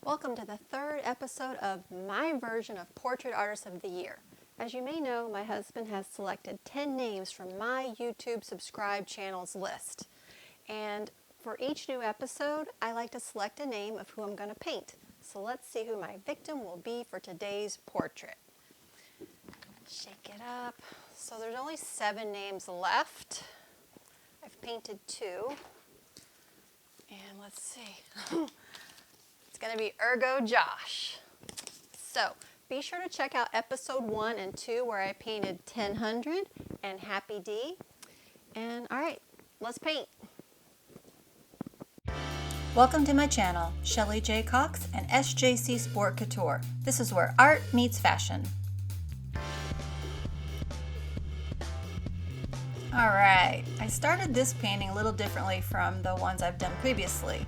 Welcome to the third episode of my version of Portrait Artist of the Year. As you may know, my husband has selected 10 names from my YouTube subscribe channel's list. And for each new episode, I like to select a name of who I'm going to paint. So let's see who my victim will be for today's portrait. Shake it up. So there's only 7 names left. I've painted 2. And let's see. It's going to be Ergojosh. So be sure to check out episode 1 and 2 where I painted 1000 and Happy D. And all right, let's paint. Welcome to my channel, Shelly J. Cox and SJC Sport Couture. This is where art meets fashion. Alright, I started this painting a little differently from the ones I've done previously.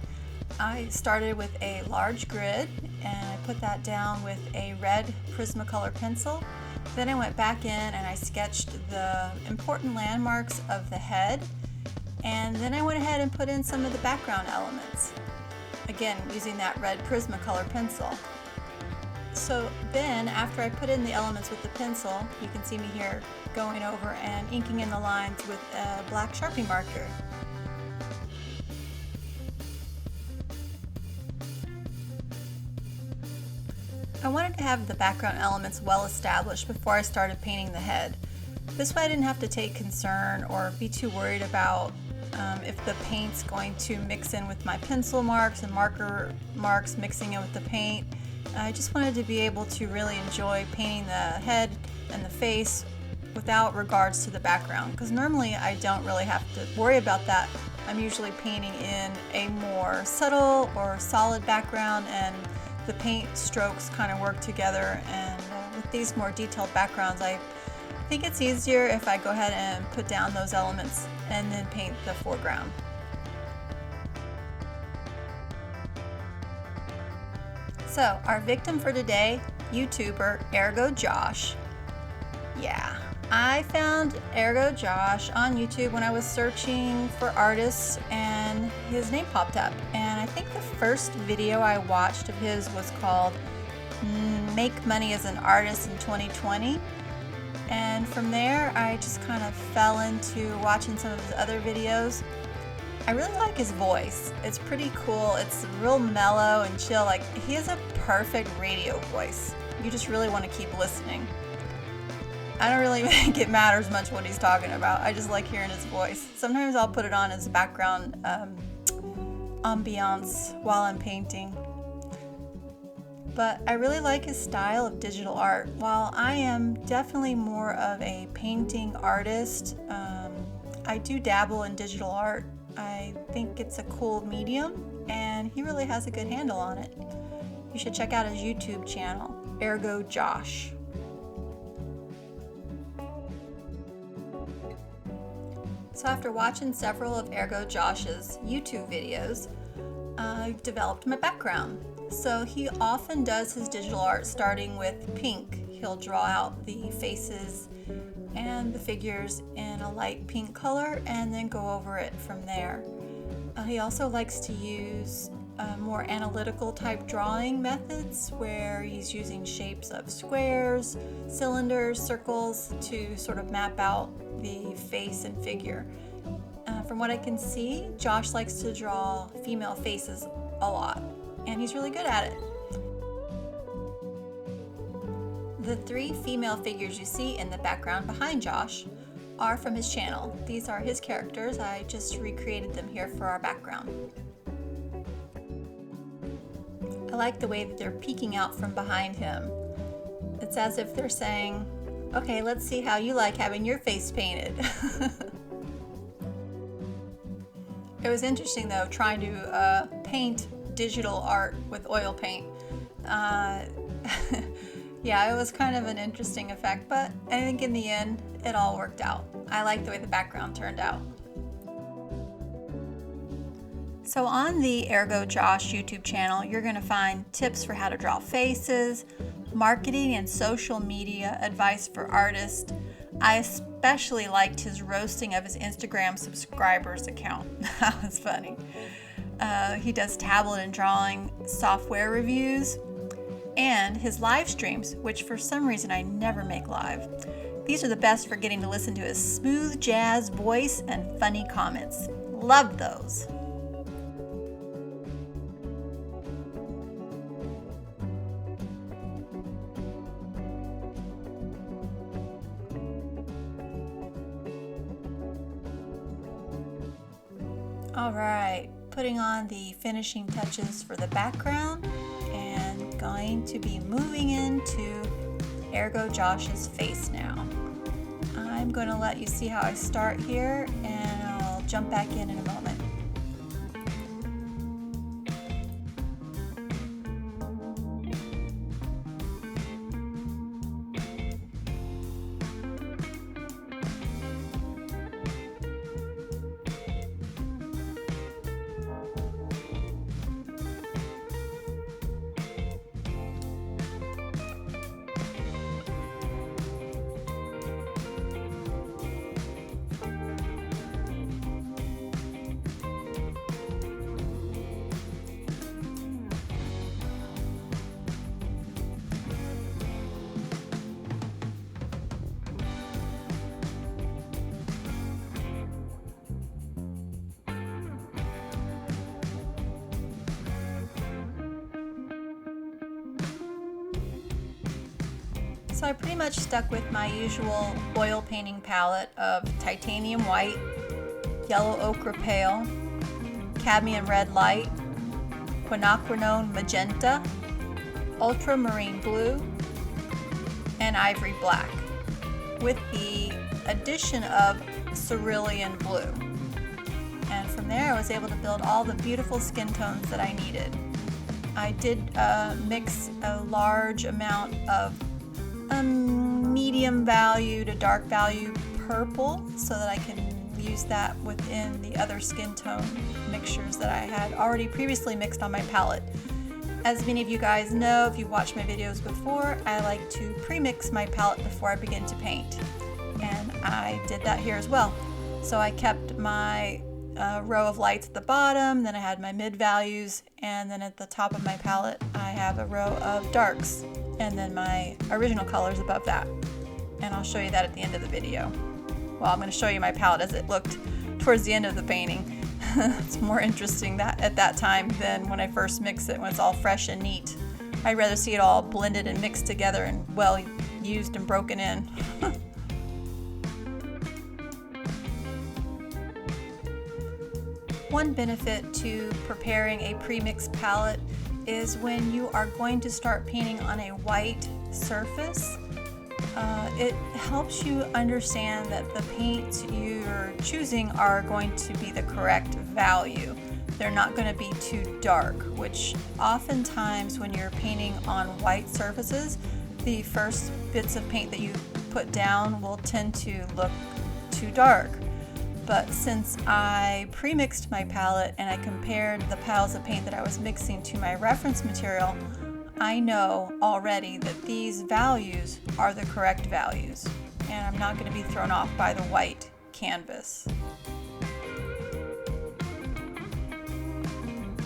I started with a large grid and I put that down with a red Prismacolor pencil. Then I went back in and I sketched the important landmarks of the head, and then I went ahead and put in some of the background elements, again using that red Prismacolor pencil. So then after I put in the elements with the pencil, you can see me here going over and inking in the lines with a black Sharpie marker. I wanted to have the background elements well established before I started painting the head. This way I didn't have to take concern or be too worried about if the paint's going to mix in with my pencil marks and marker marks mixing in with the paint. I just wanted to be able to really enjoy painting the head and the face without regards to the background, because normally I don't really have to worry about that. I'm usually painting in a more subtle or solid background, and the paint strokes kind of work together, and with these more detailed backgrounds I think it's easier if I go ahead and put down those elements and then paint the foreground. So our victim for today, YouTuber Ergojosh. Yeah, I found Ergojosh on YouTube when I was searching for artists and his name popped up. And I think the first video I watched of his was called Make Money as an Artist in 2020. And from there I just kind of fell into watching some of his other videos. I really like his voice. It's pretty cool. It's real mellow and chill. Like, he has a perfect radio voice. You just really want to keep listening. I don't really think it matters much what he's talking about. I just like hearing his voice. Sometimes I'll put it on as background ambiance while I'm painting. But I really like his style of digital art. While I am definitely more of a painting artist, I do dabble in digital art. I think it's a cool medium, and he really has a good handle on it. You should check out his YouTube channel, Ergojosh. So after watching several of Ergojosh's YouTube videos, I've developed my background. So he often does his digital art starting with pink. He'll draw out the faces and the figures in a light pink color and then go over it from there. He also likes to use more analytical type drawing methods where he's using shapes of squares, cylinders, circles to sort of map out the face and figure. From what I can see, Josh likes to draw female faces a lot, and he's really good at it. The 3 female figures you see in the background behind Josh are from his channel. These are his characters. I just recreated them here for our background. I like the way that they're peeking out from behind him. It's as if they're saying, okay, let's see how you like having your face painted. It was interesting though, trying to paint digital art with oil paint. Yeah, it was kind of an interesting effect, but I think in the end, it all worked out. I like the way the background turned out. So on the Ergojosh YouTube channel, you're going to find tips for how to draw faces, marketing and social media advice for artists. I especially liked his roasting of his Instagram subscribers account. That was funny. He does tablet and drawing software reviews, and his live streams, which for some reason I never make live. These are the best for getting to listen to his smooth jazz voice and funny comments. Love those. All right, putting on the finishing touches for the background and going to be moving into Ergojosh's face now. I'm going to let you see how I start here, and I'll jump back in a moment. So I pretty much stuck with my usual oil painting palette of titanium white, yellow ochre pale, cadmium red light, quinacridone magenta, ultramarine blue, and ivory black, with the addition of cerulean blue. And from there I was able to build all the beautiful skin tones that I needed. I did mix a large amount of medium value to dark value purple so that I can use that within the other skin tone mixtures that I had already previously mixed on my palette. As many of you guys know, if you've watched my videos before, I like to pre-mix my palette before I begin to paint, and I did that here as well. So I kept my row of lights at the bottom, then I had my mid values, and then at the top of my palette I have a row of darks, and then my original colors above that. And I'll show you that at the end of the video. Well, I'm going to show you my palette as it looked towards the end of the painting. It's more interesting that at that time than when I first mix it, when it's all fresh and neat. I'd rather see it all blended and mixed together and well used and broken in. One benefit to preparing a pre-mixed palette is when you are going to start painting on a white surface, it helps you understand that the paints you're choosing are going to be the correct value. They're not going to be too dark, which oftentimes when you're painting on white surfaces, the first bits of paint that you put down will tend to look too dark. But since I pre-mixed my palette and I compared the piles of paint that I was mixing to my reference material, I know already that these values are the correct values, and I'm not going to be thrown off by the white canvas.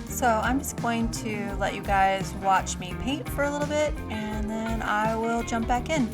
So I'm just going to let you guys watch me paint for a little bit, and then I will jump back in.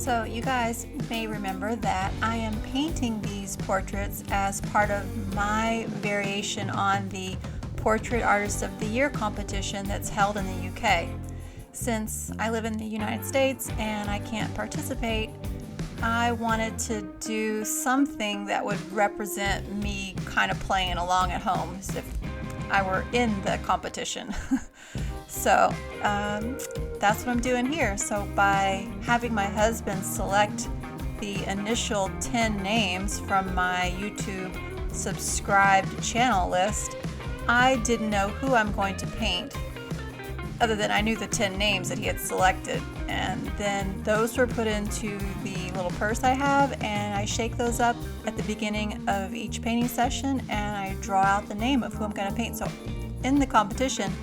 So you guys may remember that I am painting these portraits as part of my variation on the Portrait Artist of the Year competition that's held in the UK. Since I live in the United States and I can't participate, I wanted to do something that would represent me kind of playing along at home as if I were in the competition. So that's what I'm doing here. So by having my husband select the initial 10 names from my YouTube subscribed channel list, I didn't know who I'm going to paint, other than I knew the 10 names that he had selected. And then those were put into the little purse I have, and I shake those up at the beginning of each painting session, and I draw out the name of who I'm going to paint. So in the competition,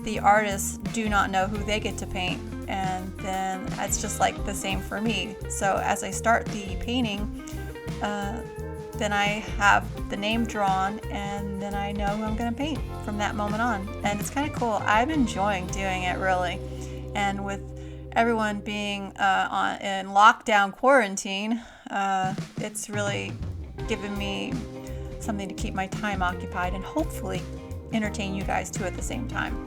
the artists do not know who they get to paint, and then it's just like the same for me. So as I start the painting, then I have the name drawn, and then I know who I'm going to paint from that moment on. And it's kind of cool. I'm enjoying doing it, really. And with everyone being in lockdown quarantine, it's really given me something to keep my time occupied and hopefully entertain you guys too at the same time.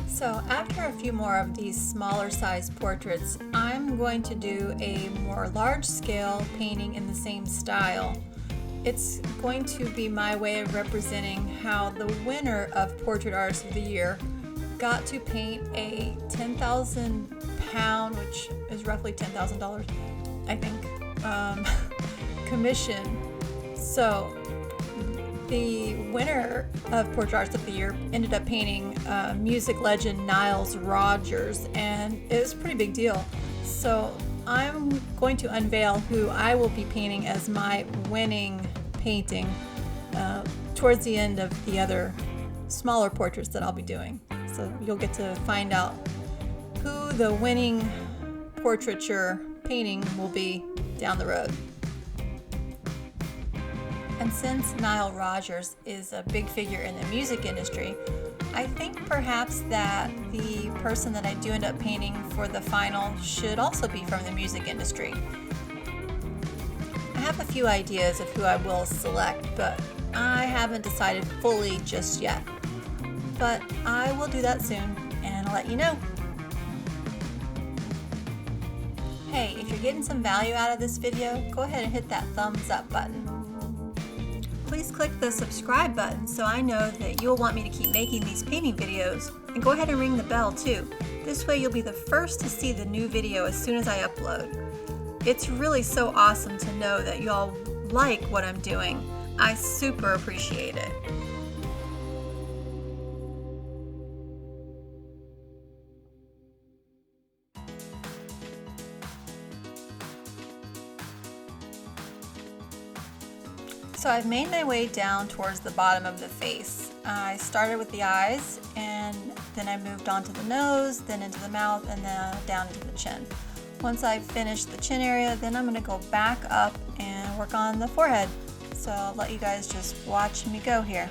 So after a few more of these smaller size portraits, I'm going to do a more large scale painting in the same style. It's going to be my way of representing how the winner of Portrait Artist of the Year got to paint a 10,000 pound, which is roughly $10,000, I think, commission. So the winner of Portrait Artist of the Year ended up painting music legend Niles Rodgers, and it was a pretty big deal. So I'm going to unveil who I will be painting as my winning painting towards the end of the other smaller portraits that I'll be doing. So you'll get to find out who the winning portraiture painting will be down the road. And since Nile Rodgers is a big figure in the music industry, I think perhaps that the person that I do end up painting for the final should also be from the music industry. I have a few ideas of who I will select, but I haven't decided fully just yet. But I will do that soon, and I'll let you know. Hey, if you're getting some value out of this video, go ahead and hit that thumbs up button. Please click the subscribe button so I know that you'll want me to keep making these painting videos, and go ahead and ring the bell too. This way you'll be the first to see the new video as soon as I upload. It's really so awesome to know that y'all like what I'm doing. I super appreciate it. So I've made my way down towards the bottom of the face. I started with the eyes, and then I moved on to the nose, then into the mouth, and then down into the chin. Once I've finished the chin area, then I'm going to go back up and work on the forehead. So I'll let you guys just watch me go here.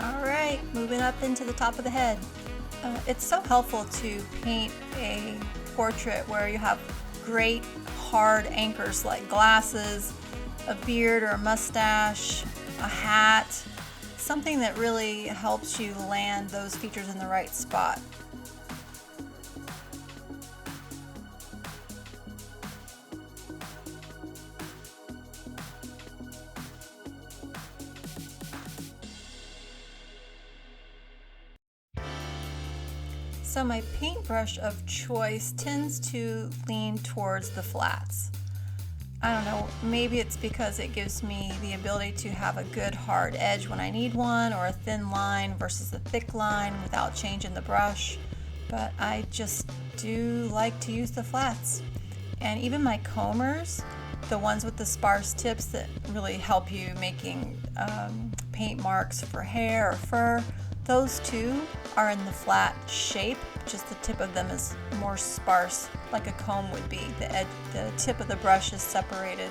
Alright, moving up into the top of the head. It's so helpful to paint a portrait where you have great hard anchors like glasses, a beard or a mustache, a hat, something that really helps you land those features in the right spot. So my paintbrush of choice tends to lean towards the flats. I don't know, maybe it's because it gives me the ability to have a good hard edge when I need one, or a thin line versus a thick line without changing the brush, but I just do like to use the flats. And even my combers, the ones with the sparse tips that really help you making paint marks for hair or fur, those too are in the flat shape, just the tip of them is more sparse, like a comb would be. The tip of the brush is separated.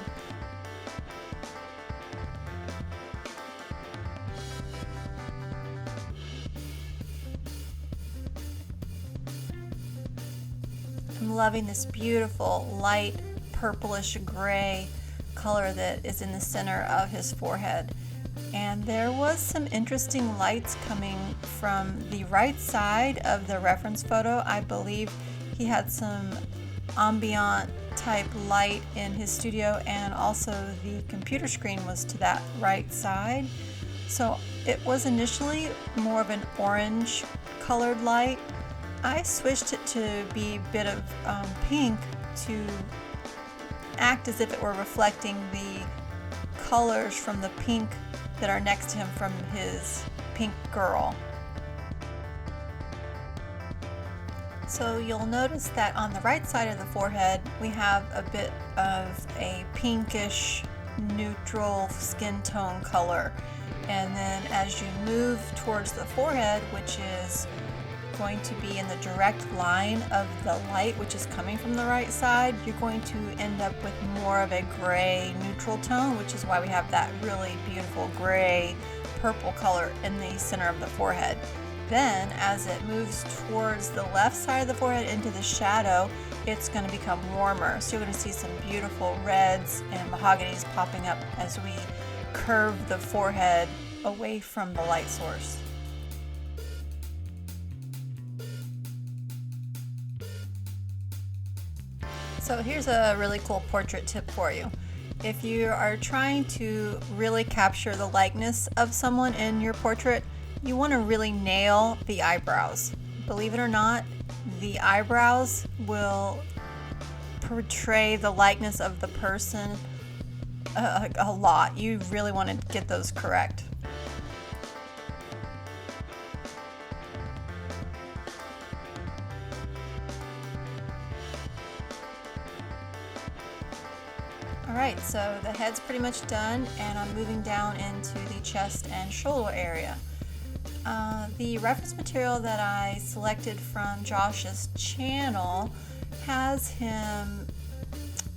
I'm loving this beautiful light purplish gray color that is in the center of his forehead. And there was some interesting lights coming from the right side of the reference photo. I believe he had some ambient type light in his studio, and also the computer screen was to that right side. So it was initially more of an orange colored light. I switched it to be a bit of pink to act as if it were reflecting the colors from the pink that are next to him from his pink girl. So you'll notice that on the right side of the forehead we have a bit of a pinkish neutral skin tone color, and then as you move towards the forehead, which is going to be in the direct line of the light which is coming from the right side, you're going to end up with more of a gray neutral tone, which is why we have that really beautiful gray purple color in the center of the forehead. Then as it moves towards the left side of the forehead into the shadow, it's going to become warmer. So you're going to see some beautiful reds and mahoganies popping up as we curve the forehead away from the light source. So here's a really cool portrait tip for you. If you are trying to really capture the likeness of someone in your portrait, you want to really nail the eyebrows. Believe it or not, the eyebrows will portray the likeness of the person a lot. You really want to get those correct. Alright, so the head's pretty much done, and I'm moving down into the chest and shoulder area. The reference material that I selected from Josh's channel has him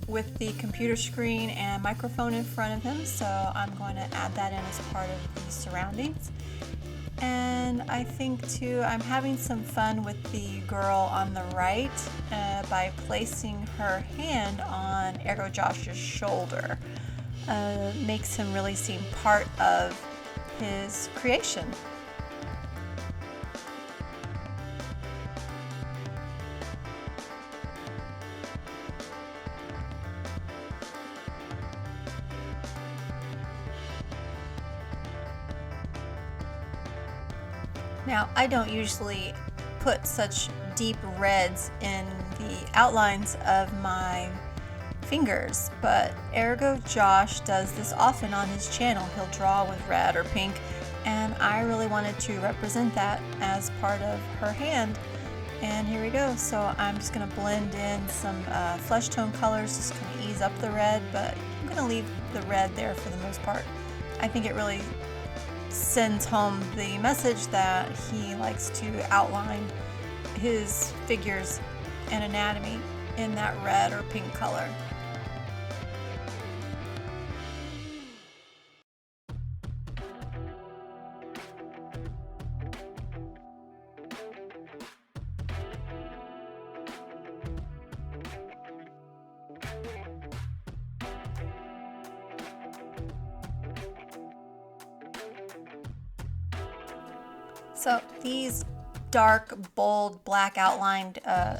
with the computer screen and microphone in front of him, so I'm going to add that in as part of the surroundings. And I think too, I'm having some fun with the girl on the right by placing her hand on Ergojosh's shoulder. Makes him really seem part of his creation. Now, I don't usually put such deep reds in the outlines of my fingers, but Ergojosh does this often on his channel. He'll draw with red or pink, and I really wanted to represent that as part of her hand. And here we go. So I'm just going to blend in some flesh tone colors, just kind of ease up the red, but I'm going to leave the red there for the most part. I think it really sends home the message that he likes to outline his figures and anatomy in that red or pink color. So these dark, bold, black outlined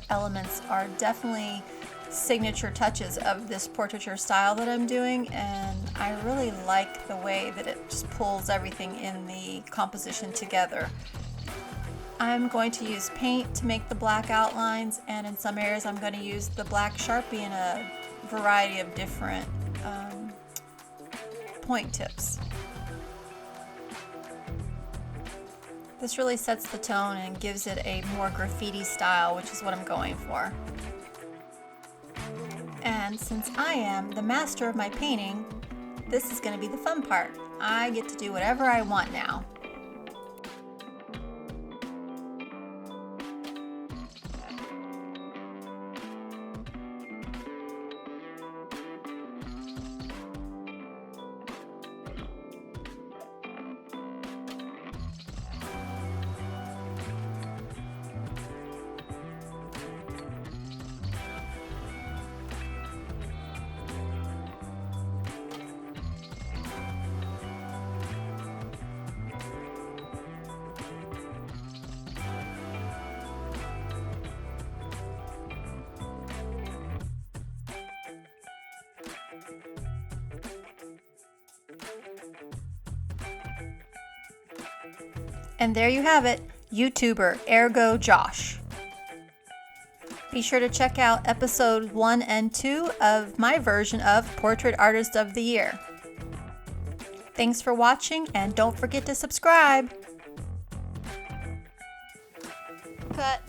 elements are definitely signature touches of this portraiture style that I'm doing, and I really like the way that it just pulls everything in the composition together. I'm going to use paint to make the black outlines, and in some areas I'm going to use the black Sharpie in a variety of different point tips. This really sets the tone and gives it a more graffiti style, which is what I'm going for. And since I am the master of my painting, this is going to be the fun part. I get to do whatever I want now. And there you have it, YouTuber Ergojosh. Be sure to check out episode 1 and 2 of my version of Portrait Artist of the Year. Thanks for watching, and don't forget to subscribe. Cut.